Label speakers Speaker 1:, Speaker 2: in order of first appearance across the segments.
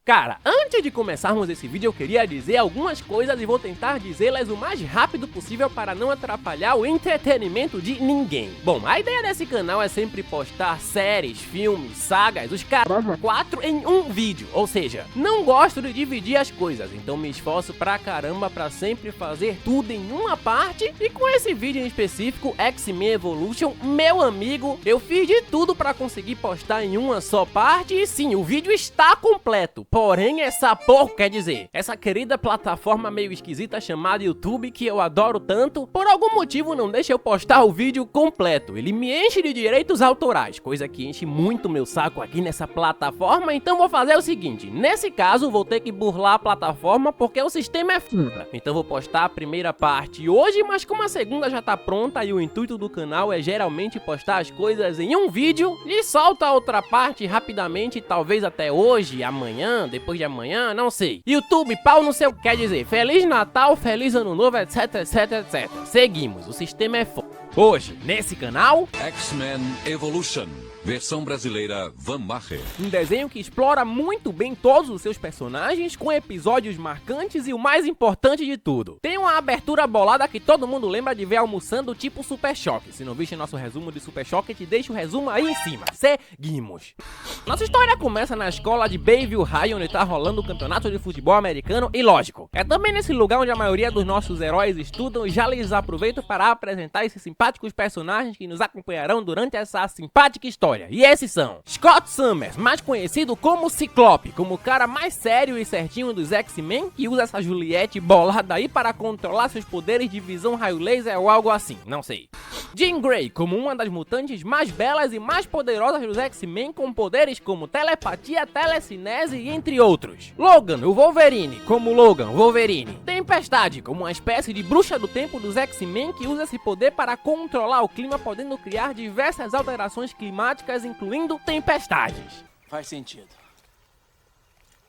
Speaker 1: Cara, antes de começarmos esse vídeo eu queria dizer algumas coisas e vou tentar dizê-las o mais rápido possível para não atrapalhar o entretenimento de ninguém. Bom, a ideia desse canal é sempre postar séries, filmes, sagas, os caras 4 em um vídeo, ou seja, não gosto de dividir as coisas, então me esforço pra caramba pra sempre fazer tudo em uma parte e com esse vídeo em específico, X-Men Evolution, meu amigo, eu fiz de tudo pra conseguir postar em uma só parte e sim, o vídeo está completo. Porém, quer dizer, essa querida plataforma meio esquisita chamada YouTube, que eu adoro tanto, por algum motivo não deixa eu postar o vídeo completo. Ele me enche de direitos autorais, coisa que enche muito meu saco aqui nessa plataforma, então vou fazer o seguinte, nesse caso vou ter que burlar a plataforma porque o sistema é foda. Então vou postar a primeira parte hoje, mas como a segunda já tá pronta e o intuito do canal é geralmente postar as coisas em um vídeo, e solta a outra parte rapidamente, talvez até hoje, amanhã, depois de amanhã, não sei. YouTube, pau no seu, quer dizer, Feliz Natal, Feliz Ano Novo, etc, etc, etc. Seguimos, o sistema é foda. Hoje, nesse canal,
Speaker 2: X-Men Evolution, versão brasileira Van Maher.
Speaker 1: Um desenho que explora muito bem todos os seus personagens, com episódios marcantes e o mais importante de tudo, tem uma abertura bolada que todo mundo lembra de ver almoçando tipo Super Choque. Se não viste nosso resumo de Super Choque, te deixo o resumo aí em cima. Seguimos. Nossa história começa na escola de Bayview High, onde tá rolando o campeonato de futebol americano e lógico, é também nesse lugar onde a maioria dos nossos heróis estudam e já lhes aproveito para apresentar esses simpáticos personagens que nos acompanharão durante essa simpática história. E esses são Scott Summers, mais conhecido como Ciclope, como o cara mais sério e certinho dos X-Men, que usa essa Juliette bolada aí para controlar seus poderes de visão raio laser ou algo assim, não sei. Jean Grey, como uma das mutantes mais belas e mais poderosas dos X-Men, com poderes como telepatia, telecinese e entre outros. Logan, o Wolverine, como Logan, Wolverine. Tempestade, como uma espécie de bruxa do tempo dos X-Men que usa esse poder para controlar o clima, podendo criar diversas alterações climáticas, incluindo tempestades.
Speaker 3: Faz sentido.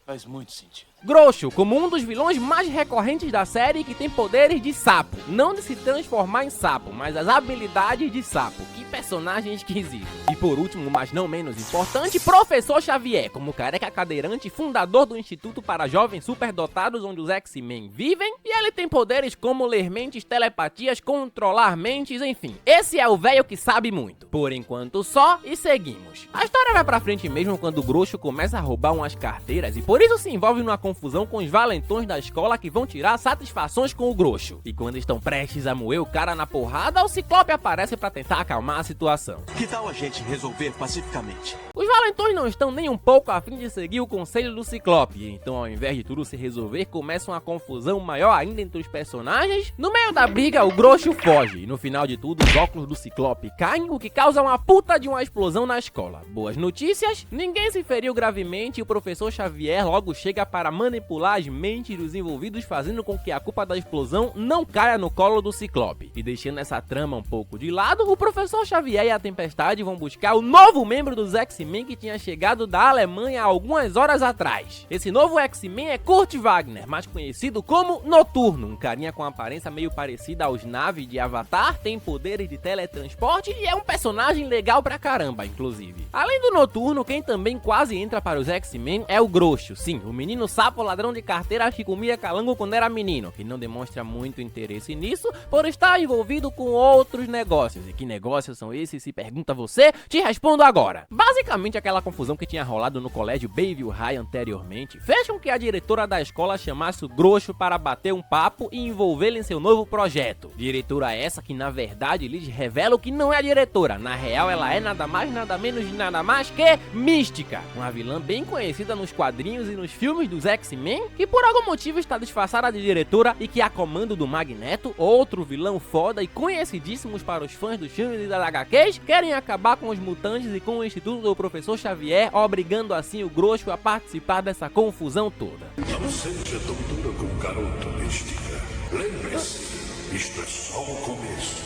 Speaker 3: Faz muito sentido.
Speaker 1: Groucho, como um dos vilões mais recorrentes da série, que tem poderes de sapo. Não de se transformar em sapo, mas as habilidades de sapo. Que personagem esquisito. E por último, mas não menos importante, Professor Xavier, como careca cadeirante, fundador do Instituto para Jovens Superdotados, onde os X-Men vivem. E ele tem poderes como ler mentes, telepatias, controlar mentes, enfim. Esse é o velho que sabe muito. Por enquanto só, e seguimos. A história vai pra frente mesmo quando o Groucho começa a roubar umas carteiras, e por isso se envolve numa confusão com os valentões da escola que vão tirar satisfações com o Groucho. E quando estão prestes a moer o cara na porrada, o Ciclope aparece pra tentar acalmar a situação.
Speaker 3: Que tal a gente resolver pacificamente?
Speaker 1: Os valentões não estão nem um pouco a fim de seguir o conselho do Ciclope, e então ao invés de tudo se resolver, começa uma confusão maior ainda entre os personagens. No meio da briga, o Groucho foge, e no final de tudo, os óculos do Ciclope caem, o que causa uma puta de uma explosão na escola. Boas notícias, ninguém se feriu gravemente e o professor Xavier logo chega para manipular as mentes dos envolvidos, fazendo com que a culpa da explosão não caia no colo do Ciclope. E deixando essa trama um pouco de lado, o professor Xavier e a Tempestade vão buscar o novo membro dos X-Men que tinha chegado da Alemanha há algumas horas atrás. Esse novo X-Men é Kurt Wagner, mais conhecido como Noturno, um carinha com aparência meio parecida aos Na'vi de Avatar, tem poderes de teletransporte e é um personagem legal pra caramba, inclusive. Além do Noturno, quem também quase entra para os X-Men é o Groucho, sim, o menino sapo ladrão de carteira que comia calango quando era menino, que não demonstra muito interesse nisso por estar envolvido com outros negócios. E que negócios são esses, se pergunta você? Te respondo agora. Basicamente aquela confusão que tinha rolado no colégio Bayview High anteriormente fez com que a diretora da escola chamasse o Groucho para bater um papo e envolvê-lo em seu novo projeto. Diretora essa que na verdade lhes revela o que não é diretora, na real ela é nada mais nada menos de nada mais que Mística, uma vilã bem conhecida nos quadrinhos e nos filmes dos X-Men, que por algum motivo está disfarçada de diretora e que a comando do Magneto, outro vilão foda e conhecidíssimos para os fãs dos filmes e das HQs, querem acabar com os mutantes e com o Instituto do Professor Xavier, obrigando assim o Groucho a participar dessa confusão toda.
Speaker 4: Não seja tão dura com o garoto, Mística. Lembre-se, isto é só o começo.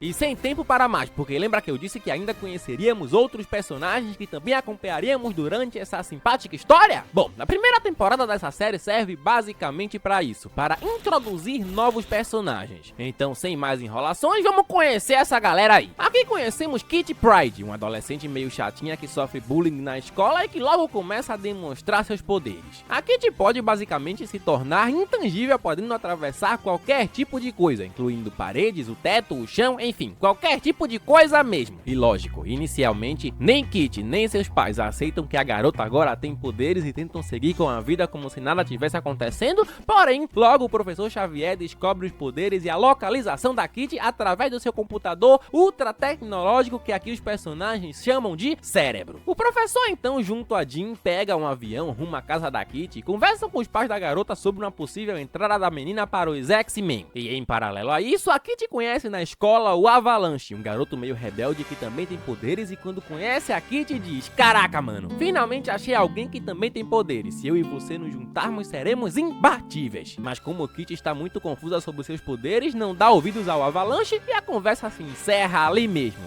Speaker 1: E sem tempo para mais, porque lembra que eu disse que ainda conheceríamos outros personagens que também acompanharíamos durante essa simpática história? Bom, na primeira temporada dessa série serve basicamente para isso, para introduzir novos personagens. Então, sem mais enrolações, vamos conhecer essa galera aí. Aqui conhecemos Kitty Pryde, uma adolescente meio chatinha que sofre bullying na escola e que logo começa a demonstrar seus poderes. A Kitty pode basicamente se tornar intangível, podendo atravessar qualquer tipo de coisa, incluindo paredes, o teto, o chão, enfim, qualquer tipo de coisa mesmo. E lógico, inicialmente, nem Kitty nem seus pais aceitam que a garota agora tem poderes e tentam seguir com a vida como se nada tivesse acontecendo, porém, logo o professor Xavier descobre os poderes e a localização da Kitty através do seu computador ultra tecnológico que aqui os personagens chamam de cérebro. O professor então, junto a Jean, pega um avião rumo à casa da Kitty e conversam com os pais da garota sobre uma possível entrada da menina para os X-Men. E em paralelo a isso, a Kitty conhece na escola o Avalanche, um garoto meio rebelde que também tem poderes, e quando conhece a Kitty diz: caraca mano, finalmente achei alguém que também tem poderes, se eu e você nos juntarmos seremos imbatíveis. Mas como Kitty está muito confusa sobre seus poderes, não dá ouvidos ao Avalanche e a conversa se encerra ali mesmo.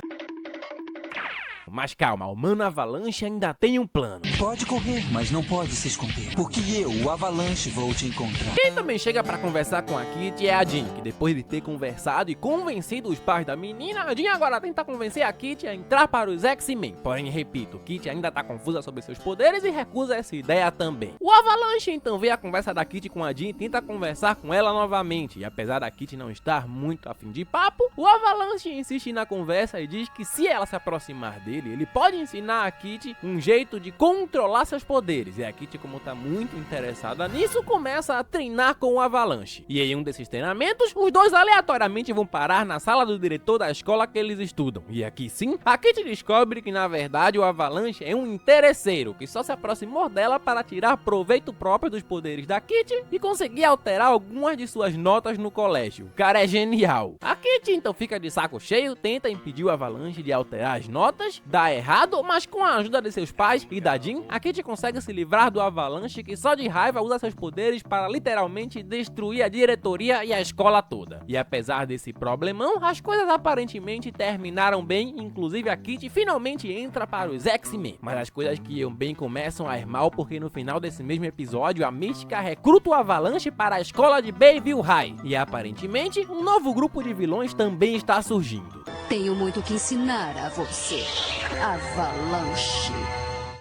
Speaker 1: Mas calma, o Mano Avalanche ainda tem um plano.
Speaker 5: Pode correr, mas não pode se esconder, porque eu, o Avalanche, vou te encontrar.
Speaker 1: Quem também chega pra conversar com a Kitty é a Jean, que depois de ter conversado e convencido os pais da menina, a Jean agora tenta convencer a Kitty a entrar para os X-Men. Porém, repito, Kitty ainda tá confusa sobre seus poderes e recusa essa ideia também. O Avalanche então vê a conversa da Kitty com a Jean e tenta conversar com ela novamente. E apesar da Kitty não estar muito afim de papo, o Avalanche insiste na conversa e diz que se ela se aproximar dele, ele pode ensinar a Kitty um jeito de controlar seus poderes. E a Kitty, como tá muito interessada nisso, começa a treinar com o Avalanche. E em um desses treinamentos, os dois aleatoriamente vão parar na sala do diretor da escola que eles estudam. E aqui sim, a Kitty descobre que na verdade o Avalanche é um interesseiro que só se aproximou dela para tirar proveito próprio dos poderes da Kitty e conseguir alterar algumas de suas notas no colégio. O cara é genial. A Kitty então fica de saco cheio, tenta impedir o Avalanche de alterar as notas, dá errado, mas com a ajuda de seus pais e da Jean, a Kitty consegue se livrar do Avalanche, que só de raiva usa seus poderes para literalmente destruir a diretoria e a escola toda. E apesar desse problemão, as coisas aparentemente terminaram bem, inclusive a Kitty finalmente entra para os X-Men. Mas as coisas que iam bem começam a ir mal, porque no final desse mesmo episódio, a Mística recruta o Avalanche para a escola de Bayville High. E aparentemente, um novo grupo de vilões também está surgindo.
Speaker 6: Tenho muito que ensinar a você, Avalanche.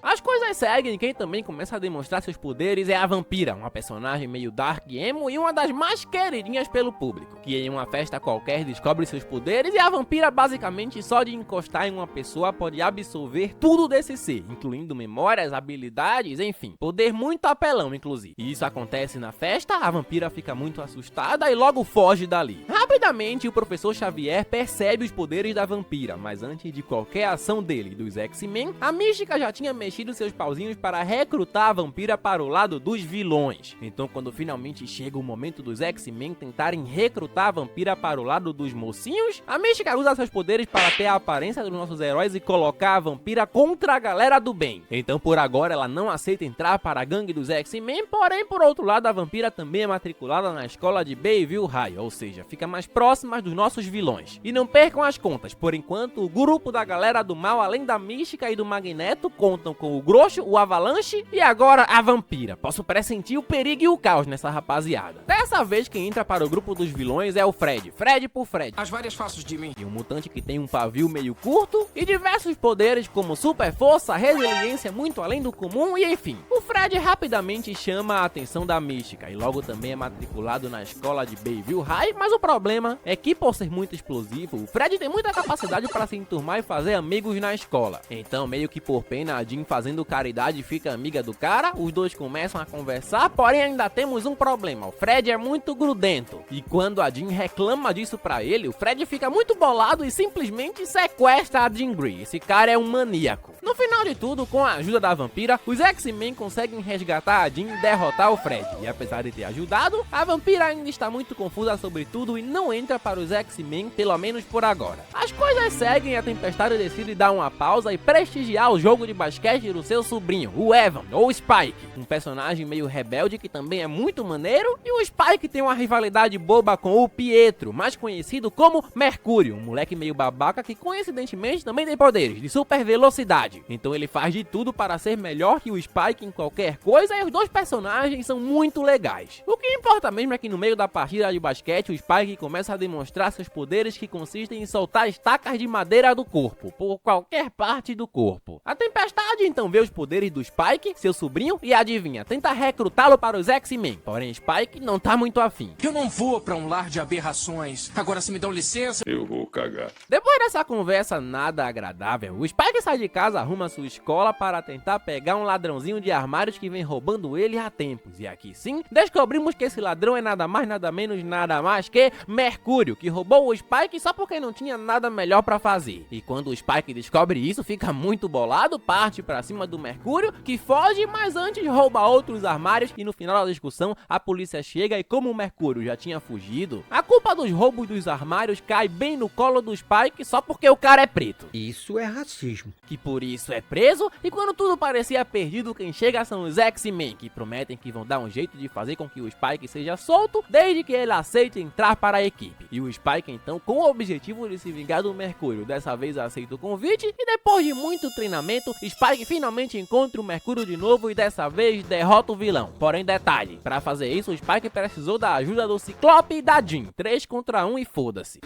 Speaker 1: As coisas seguem e quem também começa a demonstrar seus poderes é a Vampira, uma personagem meio dark emo e uma das mais queridinhas pelo público, que em uma festa qualquer descobre seus poderes e a Vampira basicamente só de encostar em uma pessoa pode absorver tudo desse ser, incluindo memórias, habilidades, enfim, poder muito apelão inclusive. E isso acontece na festa, a Vampira fica muito assustada e logo foge dali. Rapidamente o professor Xavier percebe os poderes da Vampira, mas antes de qualquer ação dele e dos X-Men, a Mística já tinha mexido seus pauzinhos para recrutar a Vampira para o lado dos vilões. Então quando finalmente chega o momento dos X-Men tentarem recrutar a Vampira para o lado dos mocinhos, a Mística usa seus poderes para ter a aparência dos nossos heróis e colocar a Vampira contra a galera do bem. Então por agora ela não aceita entrar para a gangue dos X-Men, porém por outro lado a Vampira também é matriculada na escola de Bayville High, ou seja, fica mais próxima dos nossos vilões. E não percam as contas, por enquanto o grupo da galera do mal, além da Mística e do Magneto, contam com o Grosso, o Avalanche e agora a Vampira. Posso pressentir o perigo e o caos nessa rapaziada. Dessa vez quem entra para o grupo dos vilões é o Fred. Fred por Fred.
Speaker 3: As várias faces de mim.
Speaker 1: E um mutante que tem um pavio meio curto e diversos poderes como super força, resiliência muito além do comum e enfim. O Fred rapidamente chama a atenção da Mística e logo também é matriculado na escola de Bayville High, mas o problema é que por ser muito explosivo, o Fred tem muita capacidade para se enturmar e fazer amigos na escola. Então meio que por pena a Jean fazendo caridade fica amiga do cara, os dois começam a conversar, porém ainda temos um problema, o Fred é muito grudento. E quando a Jean reclama disso pra ele, o Fred fica muito bolado e simplesmente sequestra a Jean Grey. Esse cara é um maníaco. No final de tudo, com a ajuda da Vampira, os X-Men conseguem resgatar a Jean e derrotar o Fred. E apesar de ter ajudado, a Vampira ainda está muito confusa sobre tudo e não entra para os X-Men, pelo menos por agora. As coisas seguem e a Tempestade decide dar uma pausa e prestigiar o jogo de basquete do seu sobrinho, o Evan, ou Spike, um personagem meio rebelde que também é muito maneiro, e o Spike tem uma rivalidade boba com o Pietro, mais conhecido como Mercúrio, um moleque meio babaca que coincidentemente também tem poderes de super velocidade. Então ele faz de tudo para ser melhor que o Spike em qualquer coisa, e os dois personagens são muito legais. O que importa mesmo é que no meio da partida de basquete, o Spike começa a demonstrar seus poderes, que consistem em soltar estacas de madeira do corpo, por qualquer parte do corpo. A Tempestade então vê os poderes do Spike, seu sobrinho, e adivinha, tenta recrutá-lo para os X-Men. Porém Spike não tá muito afim.
Speaker 5: Eu não vou pra um lar de aberrações. Agora, se me dão licença...
Speaker 4: Eu vou cagar.
Speaker 1: Depois dessa conversa nada agradável, o Spike sai de casa, arruma sua escola para tentar pegar um ladrãozinho de armários que vem roubando ele há tempos. E aqui sim, descobrimos que esse ladrão é nada mais, nada menos, nada mais que Mercúrio, que roubou o Spike só porque não tinha nada melhor pra fazer. E quando o Spike descobre isso, fica muito bolado, parte pra cima do Mercúrio, que foge, mas antes rouba outros armários, e no final da discussão, a polícia chega e como o Mercúrio já tinha fugido, a culpa dos roubos dos armários cai bem no colo do Spike só porque o cara é preto.
Speaker 7: Isso é racismo.
Speaker 1: Que por isso é preso, e quando tudo parecia perdido, quem chega são os X-Men, que prometem que vão dar um jeito de fazer com que o Spike seja solto, desde que ele aceite entrar para a equipe. E o Spike então, com o objetivo de se vingar do Mercúrio, dessa vez aceita o convite, e depois de muito treinamento, Spike finalmente encontra o Mercúrio de novo e dessa vez derrota o vilão. Porém detalhe, para fazer isso o Spike precisou da ajuda do Ciclope e da Jean, 3 contra 1 e foda-se.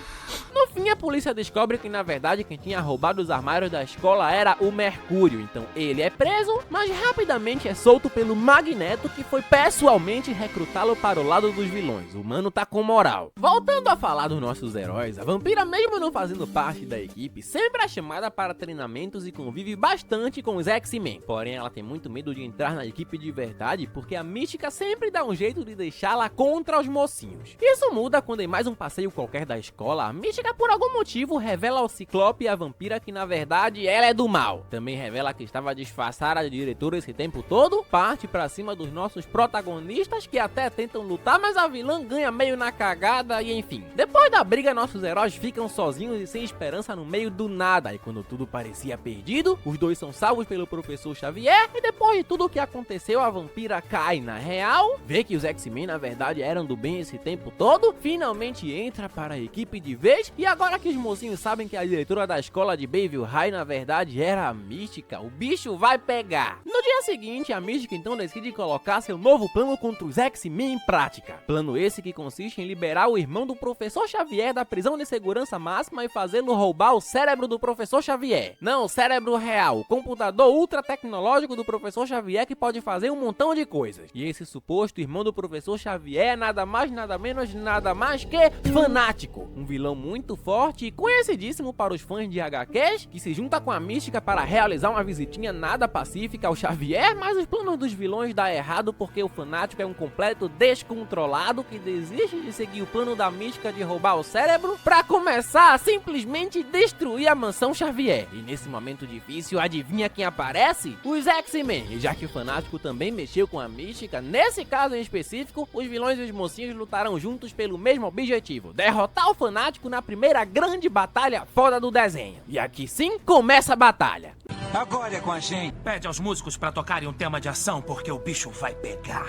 Speaker 1: No fim, a polícia descobre que na verdade quem tinha roubado os armários da escola era o Mercúrio, então ele é preso, mas rapidamente é solto pelo Magneto, que foi pessoalmente recrutá-lo para o lado dos vilões. O mano tá com moral. Voltando a falar dos nossos heróis, a Vampira, mesmo não fazendo parte da equipe, sempre é chamada para treinamentos e convive bastante com os X-Men. Porém, ela tem muito medo de entrar na equipe de verdade, porque a Mística sempre dá um jeito de deixá-la contra os mocinhos. Isso muda quando em mais um passeio qualquer da escola, a Mística por algum motivo revela ao Ciclope e à Vampira que na verdade ela é do mal. Também revela que estava disfarçada de diretora esse tempo todo, parte pra cima dos nossos protagonistas que até tentam lutar, mas a vilã ganha meio na cagada e enfim. Depois da briga, nossos heróis ficam sozinhos e sem esperança no meio do nada, e quando tudo parecia perdido, os dois são salvos pelo Professor Xavier, e depois de tudo o que aconteceu, a Vampira cai na real, vê que os X-Men na verdade eram do bem esse tempo todo, finalmente entra para a equipe de vez, e agora que os mocinhos sabem que a diretora da escola de Bayville High na verdade era a Mística, o bicho vai pegar. No dia seguinte, a Mística então decide colocar seu novo plano contra os X-Men em prática. Plano esse que consiste em liberar o irmão do Professor Xavier da prisão de segurança máxima e fazê-lo roubar o cérebro do Professor Xavier. Não o cérebro real, o computador ultra tecnológico do Professor Xavier que pode fazer um montão de coisas. E esse suposto irmão do Professor Xavier é nada mais, nada menos, nada mais que Fanático, um vilão muito forte e conhecidíssimo para os fãs de HQs, que se junta com a Mística para realizar uma visitinha nada pacífica ao Xavier, mas os planos dos vilões dá errado porque o Fanático é um completo descontrolado que desiste de seguir o plano da Mística de roubar o cérebro pra começar a simplesmente destruir a mansão Xavier. E nesse momento difícil, adivinha quem aparece? Os X-Men. E já que o Fanático também mexeu com a Mística, nesse caso em específico, os vilões e os mocinhos lutarão juntos pelo mesmo objetivo: derrotar o Fanático na primeira grande batalha foda do desenho. E aqui sim, começa a batalha.
Speaker 5: Agora é com a gente.
Speaker 8: Pede aos músicos pra tocarem um tema de ação, porque o bicho vai pegar.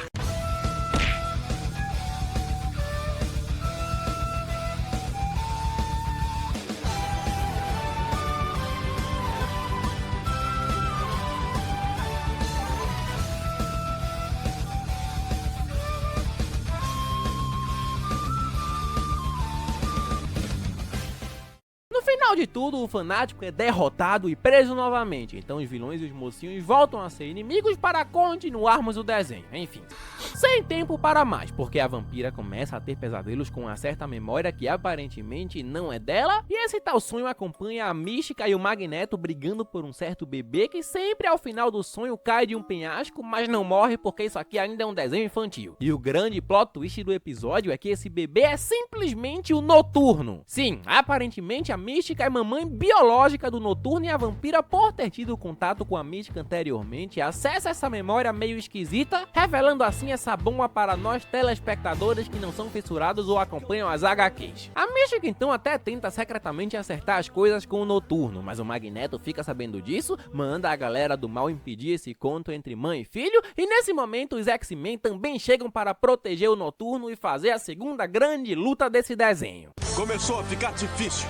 Speaker 1: No final de tudo, o Fanático é derrotado e preso novamente, então os vilões e os mocinhos voltam a ser inimigos para continuarmos o desenho, enfim. Sem tempo para mais, porque a Vampira começa a ter pesadelos com uma certa memória que aparentemente não é dela, e esse tal sonho acompanha a Mística e o Magneto brigando por um certo bebê que sempre ao final do sonho cai de um penhasco, mas não morre porque isso aqui ainda é um desenho infantil. E o grande plot twist do episódio é que esse bebê é simplesmente o Noturno. Sim, aparentemente a Mística Mística é mamãe biológica do Noturno e a vampira, por ter tido contato com a Mística anteriormente, acessa essa memória meio esquisita, revelando assim essa bomba para nós telespectadores que não são fissurados ou acompanham as HQs. A Mística então até tenta secretamente acertar as coisas com o Noturno, mas o Magneto fica sabendo disso, manda a galera do mal impedir esse encontro entre mãe e filho, e nesse momento os X-Men também chegam para proteger o Noturno e fazer a segunda grande luta desse desenho.
Speaker 3: Começou a ficar difícil.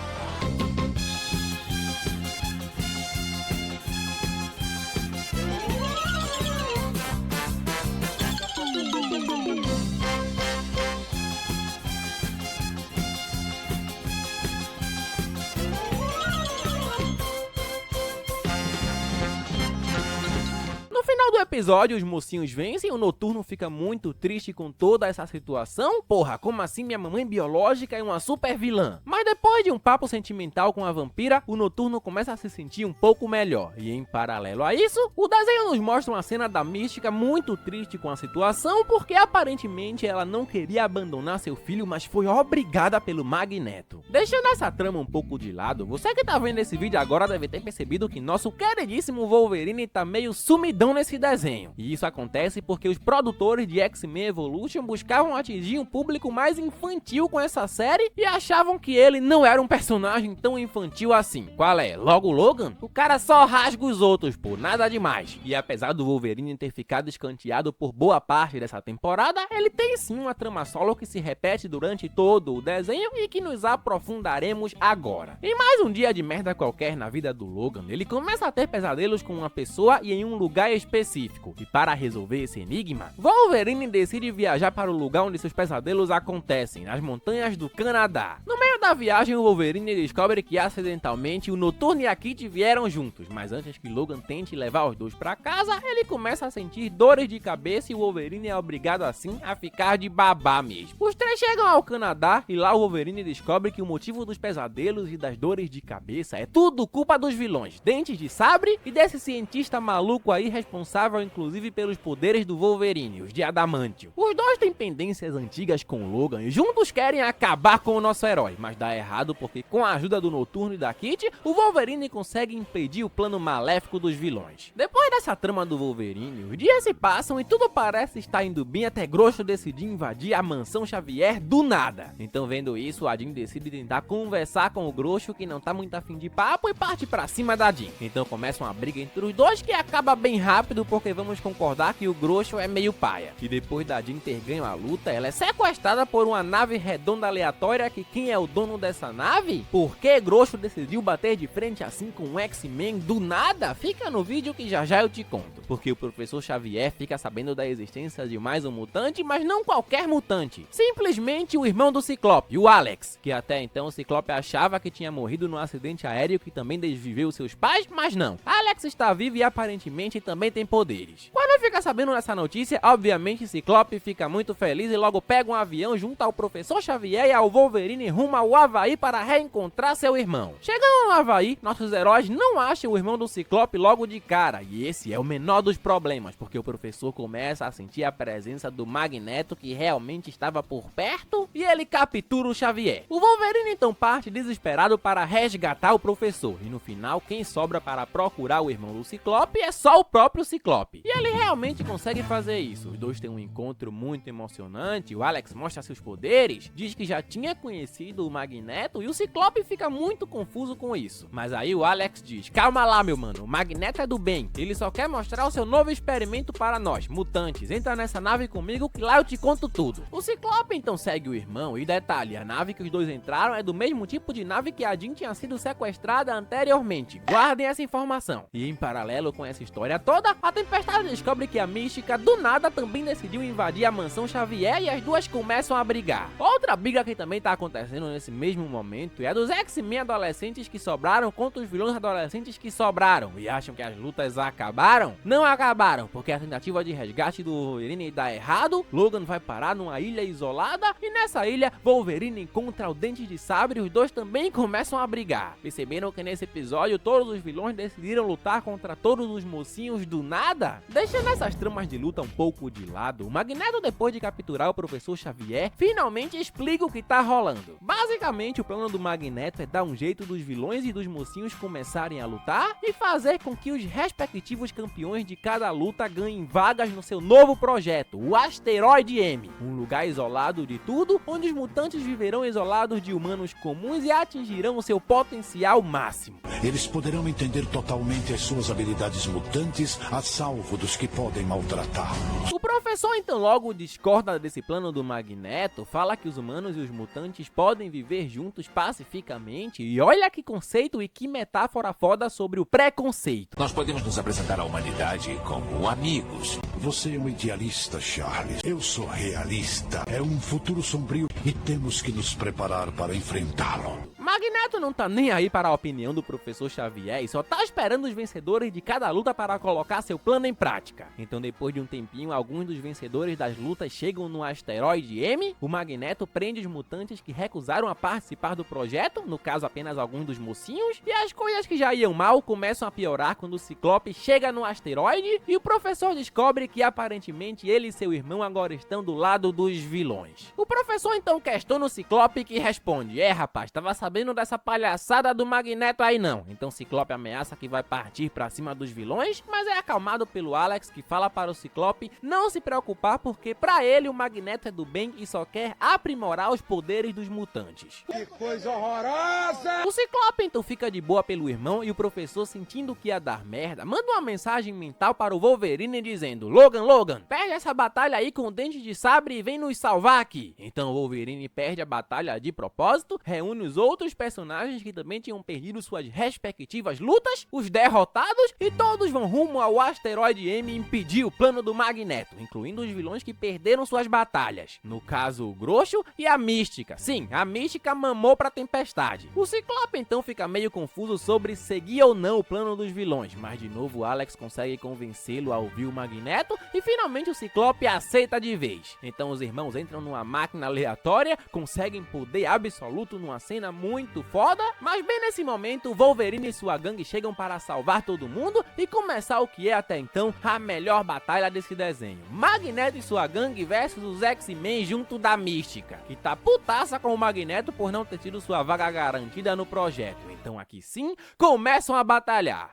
Speaker 1: No final do episódio, os mocinhos vencem, o Noturno fica muito triste com toda essa situação. Porra, como assim minha mamãe biológica é uma super vilã? Mas depois de um papo sentimental com a vampira, o Noturno começa a se sentir um pouco melhor. E em paralelo a isso, o desenho nos mostra uma cena da Mística muito triste com a situação, porque aparentemente ela não queria abandonar seu filho, mas foi obrigada pelo Magneto. Deixando essa trama um pouco de lado, você que tá vendo esse vídeo agora deve ter percebido que nosso queridíssimo Wolverine tá meio sumidão nesse desenho. E isso acontece porque os produtores de X-Men Evolution buscavam atingir um público mais infantil com essa série e achavam que ele não era um personagem tão infantil assim. Qual é? Logo Logan? O cara só rasga os outros, pô, nada demais. E apesar do Wolverine ter ficado escanteado por boa parte dessa temporada, ele tem sim uma trama solo que se repete durante todo o desenho e que nos aprofundaremos agora. Em mais um dia de merda qualquer na vida do Logan, ele começa a ter pesadelos com uma pessoa e em um lugar específico. E para resolver esse enigma, Wolverine decide viajar para o lugar onde seus pesadelos acontecem, nas montanhas do Canadá. No meio da viagem, o Wolverine descobre que acidentalmente o Noturno e a Kitty vieram juntos, mas antes que Logan tente levar os dois para casa, ele começa a sentir dores de cabeça e o Wolverine é obrigado assim a ficar de babá mesmo. Os três chegam ao Canadá e lá o Wolverine descobre que o motivo dos pesadelos e das dores de cabeça é tudo culpa dos vilões Dentes de Sabre e desse cientista maluco aí responsável inclusive pelos poderes do Wolverine, os de Adamantio. Os dois têm pendências antigas com Logan e juntos querem acabar com o nosso herói, mas dá errado porque com a ajuda do Noturno e da Kitty, o Wolverine consegue impedir o plano maléfico dos vilões. Depois dessa trama do Wolverine, os dias se passam e tudo parece estar indo bem até Grosso decidir invadir a mansão Xavier do nada. Então vendo isso, a Jean decide tentar conversar com o Grosso que não tá muito afim de papo e parte pra cima da Jean. Então começa uma briga entre os dois que acaba bem rápido porque vamos concordar que o Grosso é meio paia. E depois da Jean ter ganho a luta, ela é sequestrada por uma nave redonda aleatória que quem é o dono dessa nave? Por que Grosso decidiu bater de frente assim com um X-Men do nada? Fica no vídeo que já já eu te conto. Porque o professor Xavier fica sabendo da existência de mais um mutante, mas não qualquer mutante. Simplesmente o irmão do Ciclope, o Alex, que até então o Ciclope achava que tinha morrido num acidente aéreo que também desviveu seus pais, mas não. Alex está vivo e aparentemente também tem poderes. Quando fica sabendo dessa notícia, obviamente Ciclope fica muito feliz e logo pega um avião junto ao professor Xavier e ao Wolverine rumo ao Havaí para reencontrar seu irmão. Chegando no Havaí, nossos heróis não acham o irmão do Ciclope logo de cara, e esse é o menor dos problemas, porque o professor começa a sentir a presença do Magneto que realmente estava por perto e ele captura o Xavier. O Wolverine então parte desesperado para resgatar o professor, e no final quem sobra para procurar o irmão do Ciclope é só o próprio Ciclope. E ele realmente consegue fazer isso. Os dois têm um encontro muito emocionante, o Alex mostra seus poderes, diz que já tinha conhecido o Magneto e o Ciclope fica muito confuso com isso. Mas aí o Alex diz: calma lá meu mano, o Magneto é do bem, ele só quer mostrar o seu novo experimento para nós, mutantes, entra nessa nave comigo que lá eu te conto tudo. O Ciclope então segue o irmão e detalhe, a nave que os dois entraram é do mesmo tipo de nave que a Jean tinha sido sequestrada anteriormente, guardem essa informação. E em paralelo com essa história toda, a Tempestade descobre que a Mística do nada também decidiu invadir a mansão Xavier e as duas começam a brigar. Outra briga que também tá acontecendo nesse mesmo momento é a dos X-Men adolescentes que sobraram contra os vilões adolescentes que sobraram e acham que as lutas acabaram? Não acabaram, porque a tentativa de resgate do Wolverine dá errado, Logan vai parar numa ilha isolada e nessa ilha Wolverine encontra o Dentes de Sabre e os dois também começam a brigar. Perceberam que nesse episódio todos os vilões decidiram lutar contra todos os mocinhos do nada? Deixando essas tramas de luta um pouco de lado, o Magneto, depois de capturar o professor Xavier, finalmente explica o que tá rolando. Basicamente Basicamente, o plano do Magneto é dar um jeito dos vilões e dos mocinhos começarem a lutar e fazer com que os respectivos campeões de cada luta ganhem vagas no seu novo projeto, o Asteroide M, um lugar isolado de tudo, onde os mutantes viverão isolados de humanos comuns e atingirão o seu potencial máximo.
Speaker 4: Eles poderão entender totalmente as suas habilidades mutantes, a salvo dos que podem maltratá-los.
Speaker 1: O professor então logo discorda desse plano do Magneto, fala que os humanos e os mutantes podem viver juntos pacificamente, e olha que conceito e que metáfora foda sobre o preconceito.
Speaker 7: Nós podemos nos apresentar à humanidade como amigos.
Speaker 4: Você é um idealista, Charles. Eu sou realista. É um futuro sombrio e temos que nos preparar para enfrentá-lo.
Speaker 1: Magneto não tá nem aí para a opinião do professor Xavier e só tá esperando os vencedores de cada luta para colocar seu plano em prática. Então, depois de um tempinho, alguns dos vencedores das lutas chegam no Asteroide M, o Magneto prende os mutantes que recusaram a participar do projeto, no caso apenas alguns dos mocinhos, e as coisas que já iam mal começam a piorar quando o Ciclope chega no asteroide e o professor descobre que aparentemente ele e seu irmão agora estão do lado dos vilões. O professor então questiona o Ciclope, que responde: rapaz, tava sabendo dessa palhaçada do Magneto aí não. Então Ciclope ameaça que vai partir pra cima dos vilões, mas é acalmado pelo Alex, que fala para o Ciclope não se preocupar porque pra ele o Magneto é do bem e só quer aprimorar os poderes dos mutantes.
Speaker 3: Que coisa horrorosa!
Speaker 1: O Ciclope então fica de boa pelo irmão e o professor, sentindo que ia dar merda, manda uma mensagem mental para o Wolverine dizendo: Logan, perde essa batalha aí com o Dente de Sabre e vem nos salvar aqui. Então o Wolverine perde a batalha de propósito, reúne os outros personagens que também tinham perdido suas respectivas lutas, os derrotados, e todos vão rumo ao Asteroide M impedir o plano do Magneto, incluindo os vilões que perderam suas batalhas. No caso, o Groxo e a Mística. Sim, a Mística mamou pra Tempestade. O Ciclope então fica meio confuso sobre seguir ou não o plano dos vilões, mas de novo o Alex consegue convencê-lo a ouvir o Magneto e finalmente o Ciclope aceita de vez. Então os irmãos entram numa máquina aleatória, conseguem poder absoluto numa cena muito foda, mas bem nesse momento Wolverine e sua gangue chegam para salvar todo mundo e começar o que é até então a melhor batalha desse desenho: Magneto e sua gangue versus os X-Men junto da Mística, que tá putaça com o Magneto por não ter tido sua vaga garantida no projeto. Então aqui sim, começam a batalhar.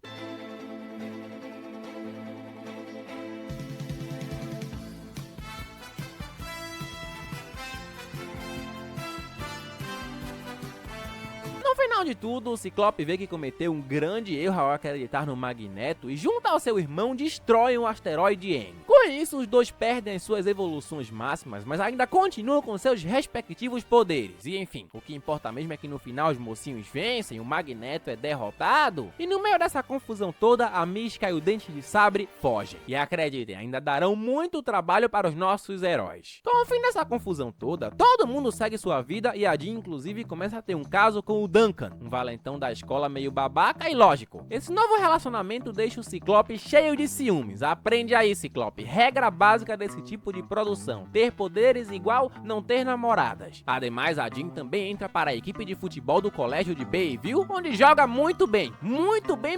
Speaker 1: No final de tudo, o Ciclope vê que cometeu um grande erro ao acreditar no Magneto e, junto ao seu irmão, destroem o Asteroide M. Com isso, os dois perdem as suas evoluções máximas, mas ainda continuam com seus respectivos poderes. E enfim, o que importa mesmo é que no final os mocinhos vencem, o Magneto é derrotado, e no meio dessa confusão toda, a Mística e o Dente de Sabre fogem. E acreditem, ainda darão muito trabalho para os nossos heróis. Com o fim dessa confusão toda, todo mundo segue sua vida e a Jean, inclusive, começa a ter um caso com o Duncan, um valentão da escola meio babaca, e lógico, esse novo relacionamento deixa o Ciclope cheio de ciúmes. Aprende aí, Ciclope, regra básica desse tipo de produção: ter poderes igual não ter namoradas. Ademais, a Jean também entra para a equipe de futebol do colégio de Bayville, onde joga muito bem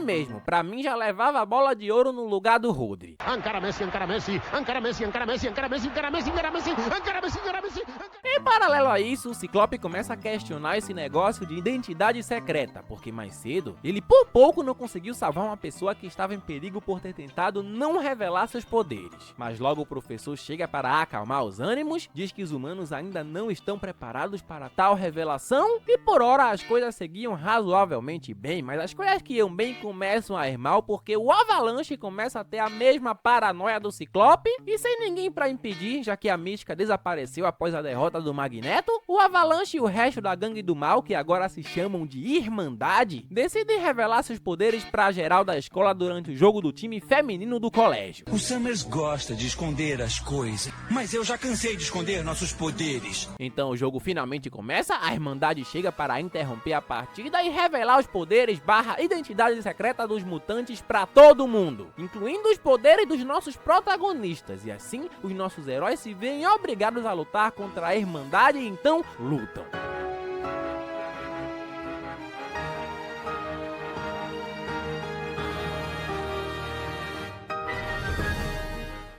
Speaker 1: mesmo. Pra mim já levava a bola de ouro no lugar do Rodri.
Speaker 3: Encara Messi, encara Messi, encara Messi, encara Messi, encara Messi, encara Messi, encara Messi, encara Messi, encara Messi.
Speaker 1: Em paralelo a isso, o Ciclope começa a questionar esse negócio de identidade secreta, porque mais cedo, ele por pouco não conseguiu salvar uma pessoa que estava em perigo por ter tentado não revelar seus poderes. Mas logo o professor chega para acalmar os ânimos, diz que os humanos ainda não estão preparados para tal revelação, e por hora as coisas seguiam razoavelmente bem, mas as coisas que iam bem começam a ir mal, porque o Avalanche começa a ter a mesma paranoia do Ciclope, e sem ninguém para impedir, já que a Mística desapareceu após a derrota do Magneto, o Avalanche e o resto da gangue do mal, que agora se chamam de Irmandade, decidem revelar seus poderes pra geral da escola durante o jogo do time feminino do colégio.
Speaker 5: O Summers gosta de esconder as coisas, mas eu já cansei de esconder nossos poderes.
Speaker 1: Então o jogo finalmente começa, a Irmandade chega para interromper a partida e revelar os poderes / identidade secreta dos mutantes pra todo mundo, incluindo os poderes dos nossos protagonistas, e assim os nossos heróis se veem obrigados a lutar contra a Irmandade e então lutam.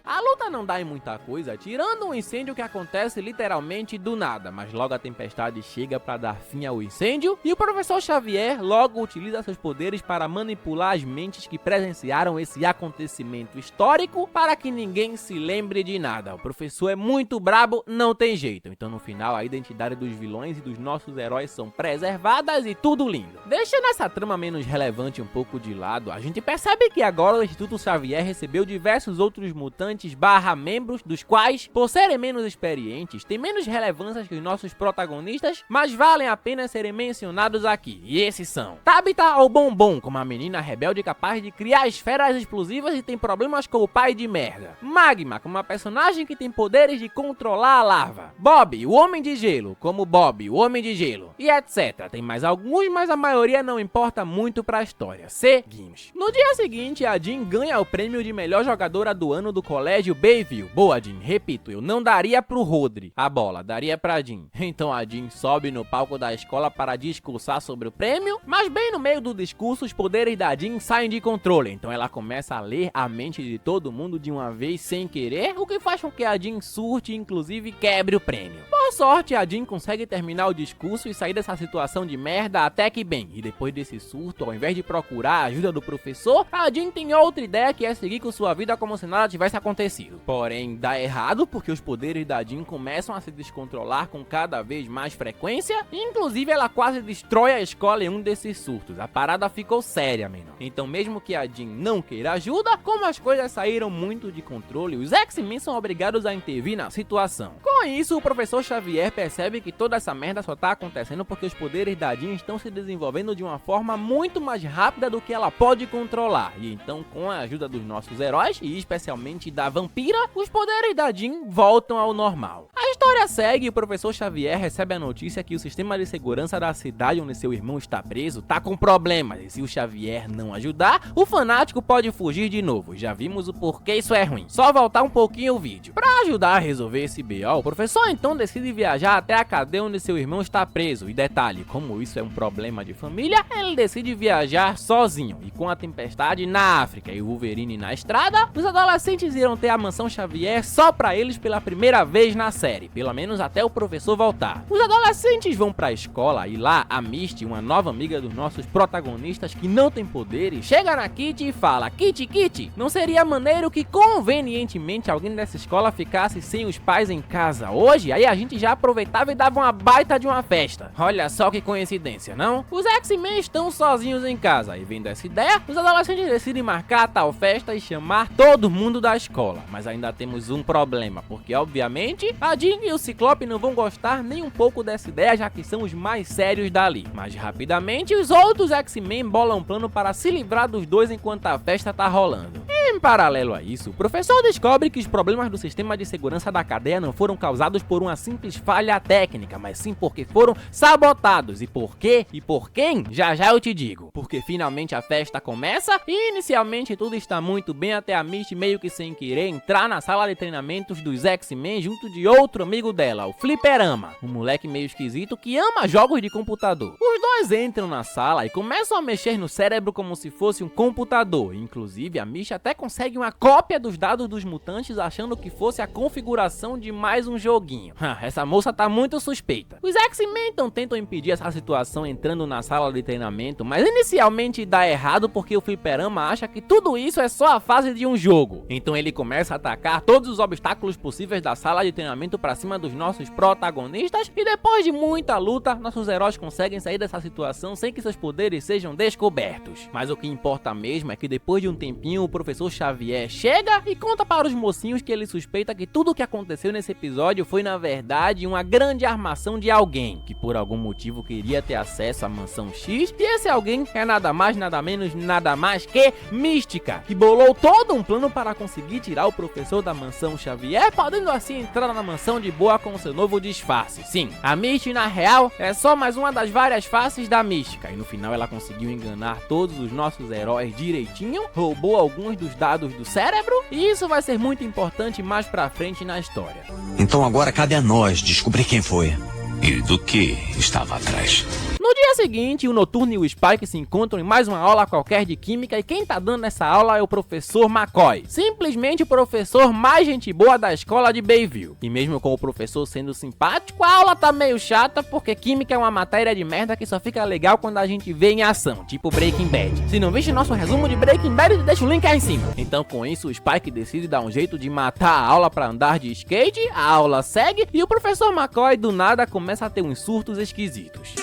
Speaker 1: A luta ainda não dá em muita coisa, tirando um incêndio que acontece literalmente do nada, mas logo a tempestade chega para dar fim ao incêndio e o professor Xavier logo utiliza seus poderes para manipular as mentes que presenciaram esse acontecimento histórico para que ninguém se lembre de nada. O professor é muito brabo, não tem jeito. Então no final a identidade dos vilões e dos nossos heróis são preservadas e tudo lindo. Deixando essa trama menos relevante um pouco de lado, a gente percebe que agora o Instituto Xavier recebeu diversos outros mutantes / membros, dos quais, por serem menos experientes, têm menos relevância que os nossos protagonistas, mas valem a pena serem mencionados aqui. E esses são Tabitha ou Bombom, como a menina rebelde capaz de criar esferas explosivas e tem problemas com o pai de merda. Magma, como uma personagem que tem poderes de controlar a lava. Bob, o Homem de Gelo, como Bob, o Homem de Gelo. E etc. Tem mais alguns, mas a maioria não importa muito pra história. Seguimos. No dia seguinte, a Jean ganha o prêmio de melhor jogadora do ano do colégio Bayview. Boa, Jean. Repito, eu não daria pro Rodri a bola, daria pra Jean. Então a Jean sobe no palco da escola para discursar sobre o prêmio, mas bem no meio do discurso, os poderes da Jean saem de controle. Então ela começa a ler a mente de todo mundo de uma vez sem querer, o que faz com que a Jean surte e inclusive quebre o prêmio. Por sorte, a Jean consegue terminar o discurso e sair dessa situação de merda até que bem. E depois desse surto, ao invés de procurar a ajuda do professor, a Jean tem outra ideia, que é seguir com sua vida como se nada tivesse acontecido. Porém, dá errado porque os poderes da Jean começam a se descontrolar com cada vez mais frequência, e inclusive ela quase destrói a escola em um desses surtos. A parada ficou séria, menor. Então mesmo que a Jean não queira ajuda, como as coisas saíram muito de controle, os X-Men são obrigados a intervir na situação. Com isso, o professor Xavier percebe que toda essa merda só tá acontecendo porque os poderes da Jean estão se desenvolvendo de uma forma muito mais rápida do que ela pode controlar. E então, com a ajuda dos nossos heróis, e especialmente da vampira, os poderes da Jean voltam ao normal. A história segue e o professor Xavier recebe a notícia que o sistema de segurança da cidade onde seu irmão está preso tá com problemas, e se o Xavier não ajudar, o fanático pode fugir de novo. Já vimos o porquê isso é ruim. Só voltar um pouquinho o vídeo. Pra ajudar a resolver esse BO, o professor então decide viajar até a cadeia onde seu irmão está preso. E detalhe, como isso é um problema de família, ele decide viajar sozinho. E com a tempestade na África e o Wolverine na estrada, os adolescentes irão ter a mansão Xavier só pra eles pela primeira vez na série, pelo menos até o professor voltar. Os adolescentes vão pra escola e lá a Misty, uma nova amiga dos nossos protagonistas que não tem poderes, chega na Kitty e fala: Kitty, não seria maneiro que convenientemente alguém dessa escola ficasse sem os pais em casa hoje? Aí a gente já aproveitava e dava uma baita de uma festa. Olha só que coincidência, não? Os X-Men estão sozinhos em casa e vendo essa ideia, os adolescentes decidem marcar a tal festa e chamar todo mundo da escola. Mas ainda temos um problema, porque obviamente a Jean e o Ciclope não vão gostar nem um pouco dessa ideia, já que são os mais sérios dali. Mas rapidamente os outros X-Men bolam um plano para se livrar dos dois enquanto a festa tá rolando. Em paralelo a isso, o professor descobre que os problemas do sistema de segurança da cadeia não foram causados por uma simples falha técnica, mas sim porque foram sabotados. E por quê? E por quem? Já eu te digo. Porque finalmente a festa começa e inicialmente tudo está muito bem até a Misty meio que sem querer entrar na sala de treinamentos dos X-Men junto de outro amigo dela, o Fliperama, um moleque meio esquisito que ama jogos de computador. Os dois entram na sala e começam a mexer no cérebro como se fosse um computador. Inclusive a Misty até consegue uma cópia dos dados dos mutantes achando que fosse a configuração de mais um joguinho. Essa moça tá muito suspeita. Os X-Men então tentam impedir essa situação entrando na sala de treinamento, mas inicialmente dá errado porque o Fliperama acha que tudo isso é só a fase de um jogo. Então ele começa a atacar todos os obstáculos possíveis da sala de treinamento pra cima dos nossos protagonistas e depois de muita luta, nossos heróis conseguem sair dessa situação sem que seus poderes sejam descobertos. Mas o que importa mesmo é que depois de um tempinho o professor Xavier chega e conta para os mocinhos que ele suspeita que tudo o que aconteceu nesse episódio foi na verdade uma grande armação de alguém que por algum motivo queria ter acesso à mansão X, e esse alguém é nada mais, nada menos, nada mais que Mística, que bolou todo um plano para conseguir tirar o professor da mansão Xavier, podendo assim entrar na mansão de boa com seu novo disfarce. Sim, a Misty na real é só mais uma das várias faces da Mística, e no final ela conseguiu enganar todos os nossos heróis direitinho, roubou alguns dos dados do cérebro, e isso vai ser muito importante mais pra frente na história.
Speaker 5: Então agora cabe a nós descobrir quem foi.
Speaker 7: E do que estava atrás.
Speaker 1: No dia dia seguinte, o Noturno e o Spike se encontram em mais uma aula qualquer de química e quem tá dando essa aula é o professor McCoy. Simplesmente o professor mais gente boa da escola de Bayville. E mesmo com o professor sendo simpático, a aula tá meio chata porque química é uma matéria de merda que só fica legal quando a gente vê em ação, tipo Breaking Bad. Se não viste nosso resumo de Breaking Bad, deixa o link aí em cima. Então com isso o Spike decide dar um jeito de matar a aula pra andar de skate, a aula segue e o professor McCoy do nada começa a ter uns surtos esquisitos.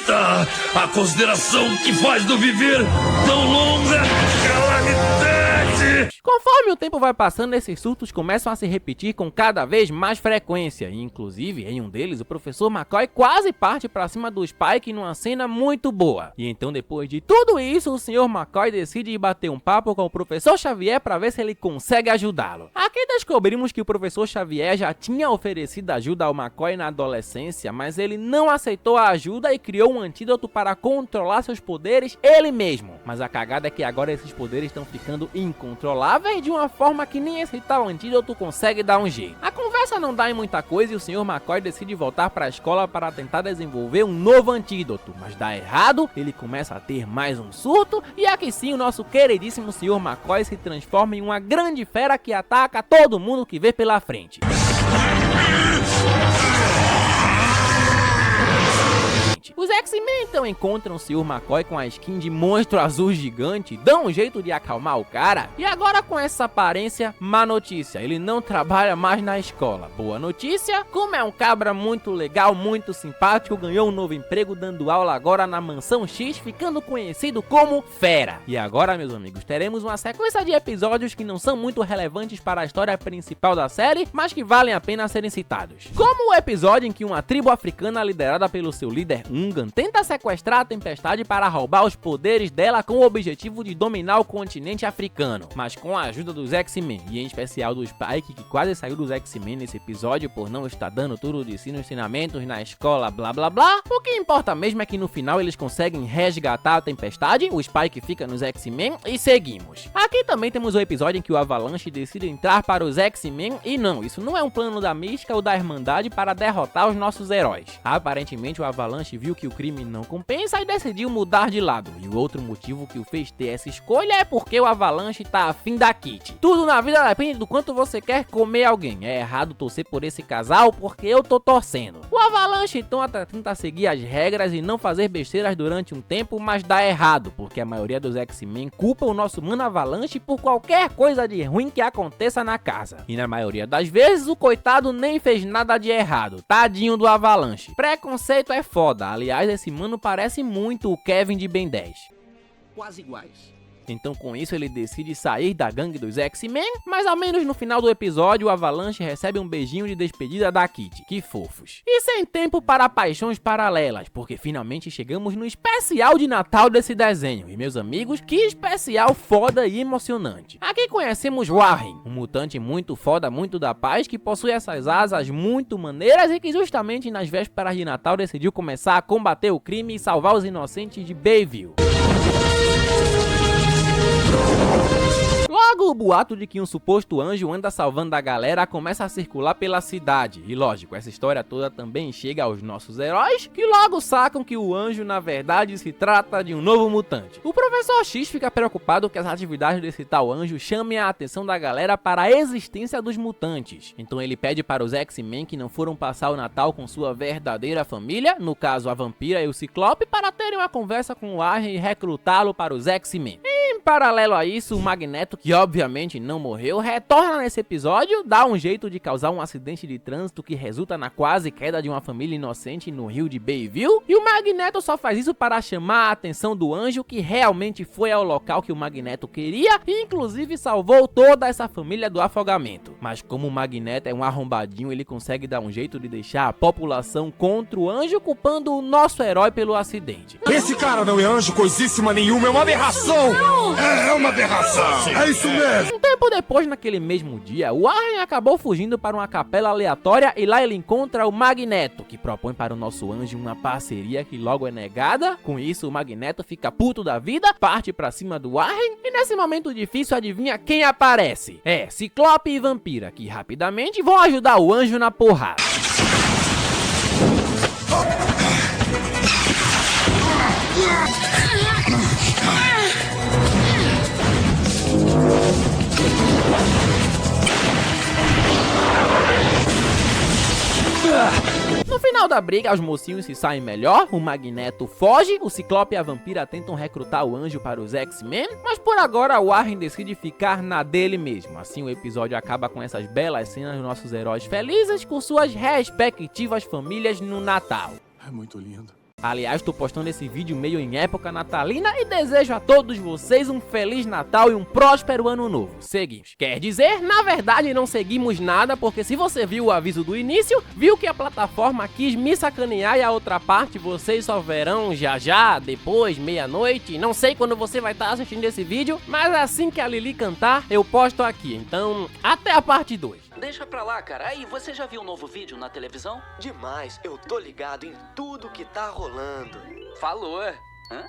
Speaker 7: A consideração que faz do viver tão longa calamidade.
Speaker 1: Conforme o tempo vai passando, esses surtos começam a se repetir com cada vez mais frequência. E, inclusive, em um deles, o professor McCoy quase parte pra cima do Spike numa cena muito boa. E então, depois de tudo isso, o Sr. McCoy decide ir bater um papo com o professor Xavier pra ver se ele consegue ajudá-lo. Aqui descobrimos que o professor Xavier já tinha oferecido ajuda ao McCoy na adolescência, mas ele não aceitou a ajuda e criou um antídoto para controlar seus poderes ele mesmo. Mas a cagada é que agora esses poderes estão ficando incontroláveis de uma forma que nem esse tal antídoto consegue dar um jeito. A conversa não dá em muita coisa e o Sr. McCoy decide voltar para a escola para tentar desenvolver um novo antídoto, mas dá errado, ele começa a ter mais um surto e aqui sim o nosso queridíssimo Sr. McCoy se transforma em uma grande fera que ataca todo mundo que vê pela frente. Os X-Men então encontram o Sr. McCoy com a skin de monstro azul gigante, dão um jeito de acalmar o cara, e agora com essa aparência, má notícia, ele não trabalha mais na escola. Boa notícia, como é um cabra muito legal, muito simpático, ganhou um novo emprego dando aula agora na Mansão X, ficando conhecido como Fera. E agora, meus amigos, teremos uma sequência de episódios que não são muito relevantes para a história principal da série, mas que valem a pena serem citados. Como o episódio em que uma tribo africana liderada pelo seu líder Ungan tenta sequestrar a Tempestade para roubar os poderes dela com o objetivo de dominar o continente africano. Mas com a ajuda dos X-Men, e em especial do Spike, que quase saiu dos X-Men nesse episódio por não estar dando tudo de si nos ensinamentos na escola, blá blá blá, o que importa mesmo é que no final eles conseguem resgatar a Tempestade, o Spike fica nos X-Men e seguimos. Aqui também temos o episódio em que o Avalanche decide entrar para os X-Men e não, isso não é um plano da Mística ou da Irmandade para derrotar os nossos heróis. Aparentemente o Avalanche viu que o crime não compensa e decidiu mudar de lado. E o outro motivo que o fez ter essa escolha é porque o Avalanche tá afim da Kitty. Tudo na vida depende do quanto você quer comer alguém. É errado torcer por esse casal porque eu tô torcendo. O Avalanche então tenta seguir as regras e não fazer besteiras durante um tempo, mas dá errado, porque a maioria dos X-Men culpa o nosso mano Avalanche por qualquer coisa de ruim que aconteça na casa. E na maioria das vezes o coitado nem fez nada de errado. Tadinho do Avalanche. Preconceito é foda. Aliás, esse mano parece muito o Kevin de Ben 10.
Speaker 3: Quase iguais.
Speaker 1: Então com isso ele decide sair da gangue dos X-Men, mas ao menos no final do episódio o Avalanche recebe um beijinho de despedida da Kitty, que fofos. E sem tempo para paixões paralelas, porque finalmente chegamos no especial de Natal desse desenho. E meus amigos, que especial foda e emocionante. Aqui conhecemos Warren, um mutante muito foda, muito da paz, que possui essas asas muito maneiras e que justamente nas vésperas de Natal decidiu começar a combater o crime e salvar os inocentes de Bayville. Logo, o boato de que um suposto anjo anda salvando a galera começa a circular pela cidade. E lógico, essa história toda também chega aos nossos heróis, que logo sacam que o anjo na verdade se trata de um novo mutante. O Professor X fica preocupado que as atividades desse tal anjo chamem a atenção da galera para a existência dos mutantes. Então ele pede para os X-Men que não foram passar o Natal com sua verdadeira família, no caso a Vampira e o Ciclope, para terem uma conversa com o Warren e recrutá-lo para os X-Men. Em paralelo a isso, o Magneto, que obviamente não morreu, retorna nesse episódio, dá um jeito de causar um acidente de trânsito que resulta na quase queda de uma família inocente no rio de Bayville, e o Magneto só faz isso para chamar a atenção do anjo, que realmente foi ao local que o Magneto queria e inclusive salvou toda essa família do afogamento. Mas como o Magneto é um arrombadinho, ele consegue dar um jeito de deixar a população contra o anjo, culpando o nosso herói pelo acidente.
Speaker 9: Esse cara não é anjo coisíssima nenhuma, é uma aberração!
Speaker 4: É uma aberração! É isso mesmo!
Speaker 1: Um tempo depois, naquele mesmo dia, o Warren acabou fugindo para uma capela aleatória e lá ele encontra o Magneto, que propõe para o nosso anjo uma parceria que logo é negada. Com isso, o Magneto fica puto da vida, parte pra cima do Warren e nesse momento difícil, adivinha quem aparece? É, Ciclope e Vampira, que rapidamente vão ajudar o anjo na porrada. No final da briga, os mocinhos se saem melhor, o Magneto foge, o Ciclope e a Vampira tentam recrutar o Anjo para os X-Men, mas por agora o Warren decide ficar na dele mesmo. Assim o episódio acaba com essas belas cenas dos nossos heróis felizes com suas respectivas famílias no Natal.
Speaker 9: É muito lindo.
Speaker 1: Aliás, tô postando esse vídeo meio em época natalina e desejo a todos vocês um Feliz Natal e um próspero Ano Novo. Seguimos. Quer dizer, na verdade não seguimos nada, porque se você viu o aviso do início, viu que a plataforma quis me sacanear e a outra parte vocês só verão já, depois, meia-noite. Não sei quando você vai estar assistindo esse vídeo, mas assim que a Lili cantar, eu posto aqui. Então, até a parte 2.
Speaker 10: Deixa pra lá, cara. Aí, você já viu um novo vídeo na televisão?
Speaker 11: Demais, eu tô ligado em tudo que tá rolando.
Speaker 10: Falou. Hã?